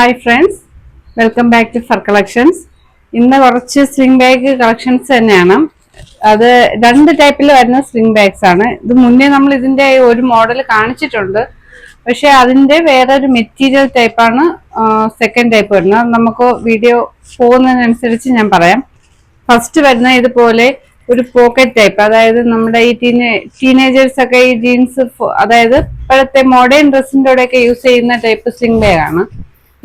Hi friends, welcome back to Fur Collections. ഇന്ന് കുറച്ച് sling bag collections തന്നെയാണ്. അത് രണ്ട് ടൈപ്പിൽ വരുന്ന സ്ലിംഗ് ബാഗ്സ് ആണ്. ഇത് മുന്നേ നമ്മൾ ഇതിന്റെ ഒരു മോഡൽ കാണിച്ചിട്ടുണ്ട്. പക്ഷെ അതിന്റെ വേറൊരു മെറ്റീരിയൽ ടൈപ്പാണ് സെക്കൻഡ് ടൈപ്പ് വരുന്നത്. നമുക്ക് വീഡിയോ പോകുന്നതിനനുസരിച്ച് ഞാൻ പറയാം. ഫസ്റ്റ് വരുന്ന ഇതുപോലെ ഒരു പോക്കറ്റ് ടൈപ്പ്, അതായത് നമ്മുടെ ഈ ടീനേജേഴ്സ് ഒക്കെ ഈ ജീൻസ്, അതായത് ഇപ്പോഴത്തെ മോഡേൺ ഡ്രസ്സിന്റെ കൂടെയൊക്കെ യൂസ് ചെയ്യുന്ന ടൈപ്പ് സ്ലിംഗ് ബാഗ് ആണ്.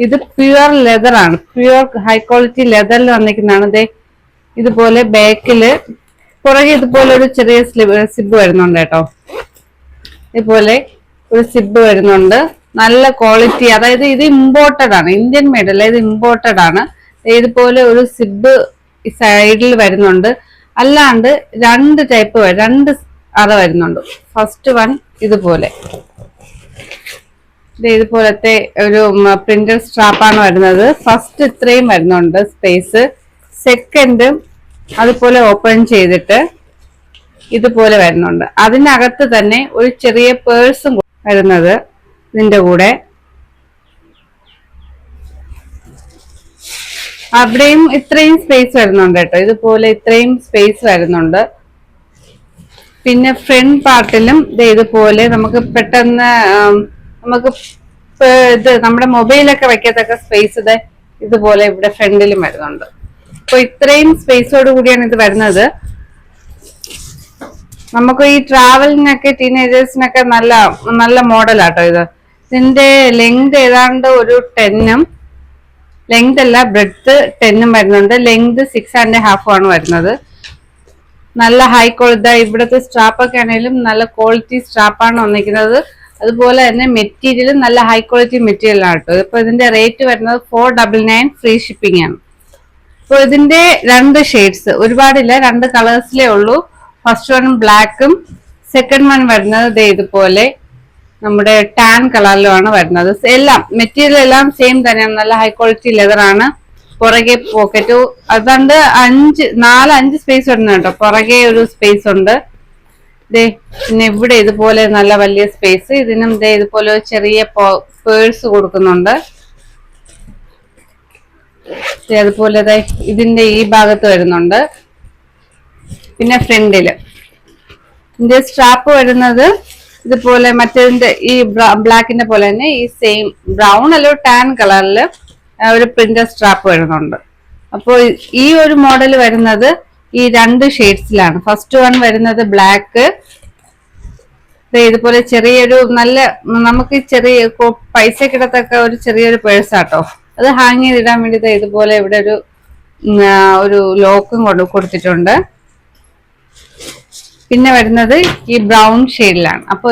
ഇത് പ്യുവർ ലെതർ ആണ്, പ്യുവർ ഹൈ ക്വാളിറ്റി ലെതറിൽ വന്നിരിക്കുന്നതാണ്. ഇതുപോലെ ബാക്കില് പുറകെ ഇതുപോലെ ഒരു ചെറിയ സിബ് വരുന്നുണ്ട് കേട്ടോ. ഇതുപോലെ ഒരു സിബ് വരുന്നുണ്ട്, നല്ല ക്വാളിറ്റി. അതായത് ഇത് ഇമ്പോർട്ടഡ് ആണ്, ഇന്ത്യൻ മെയ്ഡ് അല്ല, ഇത് ഇമ്പോർട്ടഡ് ആണ്. ഇതുപോലെ ഒരു സിബ് സൈഡിൽ വരുന്നുണ്ട്. അല്ലാണ്ട് രണ്ട് ടൈപ്പ്, രണ്ട് അറ വരുന്നുണ്ട്. ഫസ്റ്റ് വൺ ഇതുപോലെ ഇതുപോലത്തെ ഒരു പ്രിന്റഡ് സ്ട്രാപ്പാണ് വരുന്നത്. ഫസ്റ്റ് ഇത്രയും വരുന്നുണ്ട് സ്പേസ്. സെക്കൻഡ് അതുപോലെ ഓപ്പൺ ചെയ്തിട്ട് ഇതുപോലെ വരുന്നുണ്ട്. അതിനകത്ത് തന്നെ ഒരു ചെറിയ പേഴ്സും വരുന്നത് ഇതിന്റെ കൂടെ. അവിടെയും ഇത്രയും സ്പേസ് വരുന്നുണ്ട് കേട്ടോ. ഇതുപോലെ ഇത്രയും സ്പേസ് വരുന്നുണ്ട്. പിന്നെ ഫ്രണ്ട് പാർട്ടിലും ഇതുപോലെ നമുക്ക് പെട്ടെന്ന് നമുക്ക് ഇത് നമ്മുടെ മൊബൈലൊക്കെ വെക്കത്തക്ക സ്പേസ് ഇതുപോലെ ഇവിടെ ഫ്രണ്ടിലും വരുന്നുണ്ട്. അപ്പൊ ഇത്രയും സ്പേസോട് കൂടിയാണ് ഇത് വരുന്നത്. നമുക്ക് ഈ ട്രാവലിനൊക്കെ ടീനേജേഴ്സിനൊക്കെ നല്ല നല്ല മോഡലാട്ടോ ഇത്. ഇതിന്റെ ലെങ്ത് ഏതാണ്ട് ഒരു 10ഉം, ലെങ്ത് അല്ല ബ്രെഡ്ത്ത് 10ഉം വരുന്നുണ്ട്. ലെങ്ത് 6.5 ആണ് വരുന്നത്. നല്ല ഹൈ ക്വാളിറ്റി. ഇവിടുത്തെ സ്ട്രാപ്പൊക്കെ ആണെങ്കിലും നല്ല ക്വാളിറ്റി സ്ട്രാപ്പാണ് വന്നിരിക്കുന്നത്. അതുപോലെ തന്നെ മെറ്റീരിയൽ നല്ല ഹൈ ക്വാളിറ്റി മെറ്റീരിയൽ ആണ് കേട്ടോ. ഇപ്പൊ ഇതിന്റെ റേറ്റ് വരുന്നത് 499 ഫ്രീ ഷിപ്പിംഗ് ആണ്. അപ്പൊ ഇതിന്റെ രണ്ട് ഷെയ്ഡ്സ്, ഒരുപാടില്ല, രണ്ട് കളേഴ്സിലേ ഉള്ളൂ. ഫസ്റ്റ് വൺ ബ്ലാക്കും, സെക്കൻഡ് വൺ വരുന്നത് ഇതുപോലെ നമ്മുടെ ടാൻ കളറിലുമാണ് വരുന്നത്. എല്ലാം മെറ്റീരിയൽ എല്ലാം സെയിം തന്നെയാണ്, നല്ല ഹൈ ക്വാളിറ്റി ലെതർ ആണ്. പുറകെ പോക്കറ്റ് അതുകൊണ്ട് 4-5 സ്പേസ് വരുന്നുണ്ട് കേട്ടോ. പുറകെ ഒരു സ്പേസ് ഉണ്ട്. പിന്നെ ഇവിടെ ഇതുപോലെ നല്ല വലിയ സ്പേസ്. ഇതിനും ഇതുപോലെ ചെറിയ പേഴ്സ് കൊടുക്കുന്നുണ്ട്. അതുപോലെ ഇതിന്റെ ഈ ഭാഗത്ത് വരുന്നുണ്ട്. പിന്നെ ഫ്രണ്ടില് ഇതിന്റെ സ്ട്രാപ്പ് വരുന്നത് ഇതുപോലെ മറ്റേതിന്റെ ഈ ബ്ലാക്കിന്റെ പോലെ തന്നെ ഈ സെയിം ബ്രൗൺ അല്ലോ ടാൻ കളറില് ഒരു പ്രിന്റർ സ്ട്രാപ്പ് വരുന്നുണ്ട്. അപ്പോൾ ഈ ഒരു മോഡൽ വരുന്നത് ഈ രണ്ട് ഷെയ്ഡ്സിലാണ്. ഫസ്റ്റ് വൺ വരുന്നത് ബ്ലാക്ക്. ഇതുപോലെ ചെറിയൊരു നല്ല നമുക്ക് ചെറിയ പൈസ കിടത്തക്ക ഒരു ചെറിയൊരു പേഴ്സാട്ടോ. അത് ഹാങ് ചെയ്തിടാൻ വേണ്ടി ഇതുപോലെ ഇവിടെ ഒരു ലോക്കും കൊടുത്തിട്ടുണ്ട്. പിന്നെ വരുന്നത് ഈ ബ്രൗൺ ഷെയ്ഡിലാണ്. അപ്പോൾ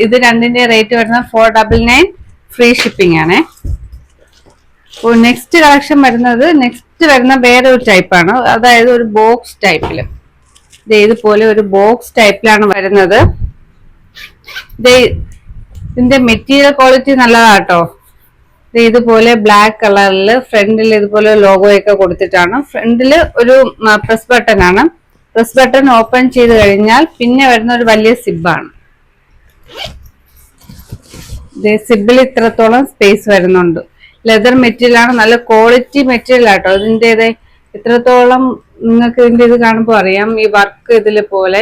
ഇത് രണ്ടിന്റെ റേറ്റ് വരുന്നത് 499 ഫ്രീ ഷിപ്പിംഗ് ആണ്. അപ്പോൾ നെക്സ്റ്റ് കളക്ഷൻ വരുന്നത് വരുന്ന വേറെ ഒരു ടൈപ്പാണ്, അതായത് ഒരു ബോക്സ് ടൈപ്പില്. ഇതുപോലെ ഒരു ബോക്സ് ടൈപ്പിലാണ് വരുന്നത്. ഇതിന്റെ മെറ്റീരിയൽ ക്വാളിറ്റി നല്ലതാട്ടോ. ഇതുപോലെ ബ്ലാക്ക് കളറില് ഫ്രണ്ടിൽ ഇതുപോലെ ലോഗോയൊക്കെ കൊടുത്തിട്ടാണ്. ഫ്രണ്ടില് ഒരു പ്രസ് ബട്ടൺ ആണ്. പ്രസ് ബട്ടൺ ഓപ്പൺ ചെയ്ത് കഴിഞ്ഞാൽ പിന്നെ വരുന്ന ഒരു വലിയ സിബാണ്. സിബിൽ ഇത്രത്തോളം സ്പേസ് വരുന്നുണ്ട്. ലെതർ മെറ്റീരിയൽ ആണ്, നല്ല ക്വാളിറ്റി മെറ്റീരിയൽ ആട്ടോ. ഇതിന്റെ ഇത്രത്തോളം നിങ്ങൾക്ക് ഇതിന്റെ ഇത് കാണുമ്പോൾ അറിയാം. ഈ വർക്ക് ഇതില് പോലെ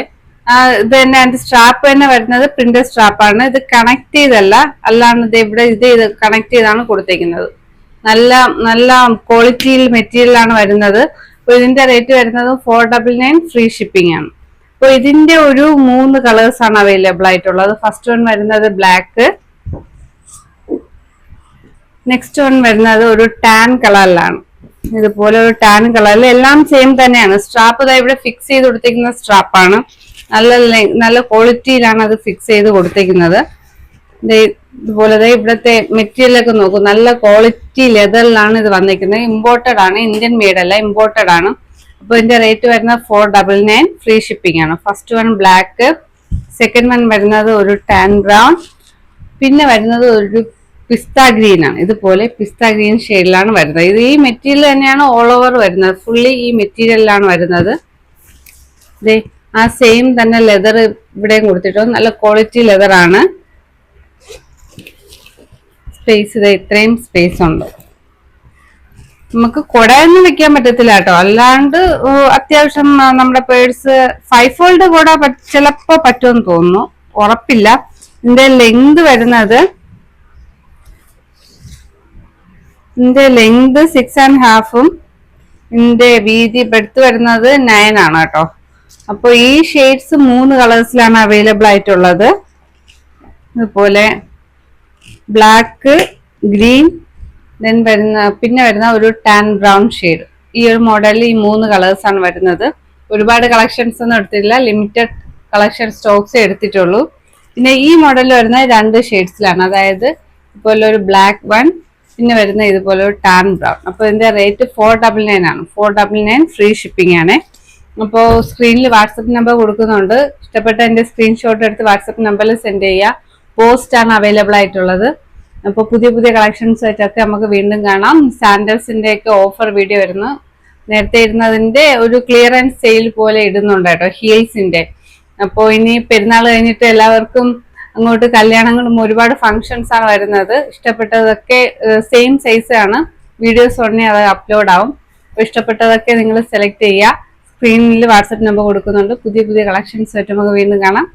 ഇത് തന്നെ. അതിന്റെ സ്ട്രാപ്പ് തന്നെ വരുന്നത് പ്രിന്റർ സ്ട്രാപ്പാണ്. ഇത് കണക്ട് ചെയ്തല്ല, അല്ലാണ്ട് ഇവിടെ ഇത് കണക്ട് ചെയ്താണ് കൊടുത്തേക്കുന്നത്. നല്ല നല്ല ക്വാളിറ്റിയിൽ മെറ്റീരിയൽ ആണ് വരുന്നത്. അപ്പൊ ഇതിന്റെ റേറ്റ് വരുന്നത് 499 ഫ്രീ ഷിപ്പിംഗ് ആണ്. അപ്പൊ ഇതിന്റെ ഒരു 3 കളേഴ്സ് ആണ് അവൈലബിൾ ആയിട്ടുള്ളത്. ഫസ്റ്റ് വൺ വരുന്നത് ബ്ലാക്ക്, നെക്സ്റ്റ് വൺ വരുന്നത് ഒരു ടാൻ കളറിലാണ്. ഇതുപോലെ ഒരു ടാൻ കളറിൽ എല്ലാം സെയിം തന്നെയാണ്. സ്ട്രാപ്പ് ഇവിടെ ഫിക്സ് ചെയ്ത് കൊടുത്തിരിക്കുന്ന സ്ട്രാപ്പാണ്. നല്ല ക്വാളിറ്റിയിലാണ് അത് ഫിക്സ് ചെയ്ത് കൊടുത്തിരിക്കുന്നത്. ഇതുപോലെ ഇവിടുത്തെ മെറ്റീരിയൽ ഒക്കെ നോക്കും, നല്ല ക്വാളിറ്റി ലെതറിലാണ് ഇത് വന്നിരിക്കുന്നത്. ഇമ്പോർട്ടഡ് ആണ്, ഇന്ത്യൻ മെയ്ഡ് അല്ല, ഇമ്പോർട്ടഡ് ആണ്. അപ്പൊ ഇതിന്റെ റേറ്റ് വരുന്നത് 499 ഫ്രീ ഷിപ്പിംഗ് ആണ്. First one black, second one വരുന്നത് ഒരു ടാൻ ബ്രൗൺ, പിന്നെ വരുന്നത് ഒരു പിസ്ത ഗ്രീൻ ആണ്. ഇതുപോലെ പിസ്ത ഗ്രീൻ ഷെയ്ഡിലാണ് വരുന്നത്. ഇത് ഈ മെറ്റീരിയൽ തന്നെയാണ് ഓൾ ഓവർ വരുന്നത്. ഫുള്ളി ഈ മെറ്റീരിയലിലാണ് വരുന്നത്. ആ സെയിം തന്നെ ലെതർ ഇവിടെയും കൊടുത്തിട്ടുണ്ട്. നല്ല ക്വാളിറ്റി ലെതർ ആണ്. സ്പേസ് ഇത്രയും സ്പേസ് ഉണ്ട്. നമുക്ക് കുടയൊന്നും വെക്കാൻ പറ്റത്തില്ല കേട്ടോ. അല്ലാണ്ട് അത്യാവശ്യം നമ്മുടെ പേഴ്സ് 5 ഫോൾഡ് കുട ചിലപ്പോ പറ്റുമെന്ന് തോന്നുന്നു, ഉറപ്പില്ല. ഇതിന്റെ ലെങ്ത് വരുന്നത് 6.5 ഇതിന്റെ വീതി ബ്രെഡ്ത്ത് വരുന്നത് 9 ആണ് കേട്ടോ. അപ്പൊ ഈ ഷെയ്ഡ്സ് 3 കളേഴ്സിലാണ് അവൈലബിൾ ആയിട്ടുള്ളത്. അതുപോലെ ബ്ലാക്ക്, ഗ്രീൻ, പിന്നെ വരുന്ന ഒരു ടാൻ ബ്രൗൺ ഷെയ്ഡ്. ഈ ഒരു മോഡലിൽ ഈ 3 കളേഴ്സ് ആണ് വരുന്നത്. ഒരുപാട് കളക്ഷൻസ് ഒന്നും എടുത്തിട്ടില്ല, ലിമിറ്റഡ് കളക്ഷൻ സ്റ്റോക്സ് എടുത്തിട്ടുള്ളൂ. പിന്നെ ഈ മോഡലിൽ വരുന്ന 2 ഷെയ്ഡ്സിലാണ്, അതായത് ഇതുപോലെ ഒരു ബ്ലാക്ക് വൺ, പിന്നെ വരുന്ന ഇതുപോലെ ഒരു ടാൻ ബ്രൗൺ. അപ്പൊ ഇതിന്റെ റേറ്റ് 499 ആണ്. 499 ഫ്രീ ഷിപ്പിംഗ് ആണ്. അപ്പോൾ സ്ക്രീനിൽ വാട്സപ്പ് നമ്പർ കൊടുക്കുന്നുണ്ട്. ഇഷ്ടപ്പെട്ട എന്റെ സ്ക്രീൻഷോട്ട് എടുത്ത് വാട്സപ്പ് നമ്പറിൽ സെൻഡ് ചെയ്യുക. പോസ്റ്റ് ആണ് അവൈലബിൾ ആയിട്ടുള്ളത്. അപ്പോൾ പുതിയ പുതിയ കളക്ഷൻസ് ആയിട്ടൊക്കെ നമുക്ക് വീണ്ടും കാണാം. സാൻഡൽസിന്റെ ഒക്കെ ഓഫർ വീഡിയോ വരുന്നു. നേരത്തെ ഇരുന്നതിന്റെ ഒരു ക്ലിയറൻസ് സെയിൽ പോലെ ഇടുന്നുണ്ട് കേട്ടോ, ഹീൽസിന്റെ. അപ്പോൾ ഇനി പെരുന്നാൾ കഴിഞ്ഞിട്ട് എല്ലാവർക്കും അങ്ങോട്ട് കല്യാണങ്ങളും ഒരുപാട് ഫങ്ഷൻസ് ആണ് വരുന്നത്. ഇഷ്ടപ്പെട്ടതൊക്കെ സെയിം സൈസ് ആണ്, വീഡിയോസ് ഉടനെ അത് അപ്ലോഡ് ആവും. അപ്പോൾ ഇഷ്ടപ്പെട്ടതൊക്കെ നിങ്ങൾ സെലക്ട് ചെയ്യുക. സ്ക്രീനിൽ വാട്സപ്പ് നമ്പർ കൊടുക്കുന്നുണ്ട്. പുതിയ പുതിയ കളക്ഷൻസ് ആയിട്ട് നമുക്ക് വീണ്ടും കാണാം.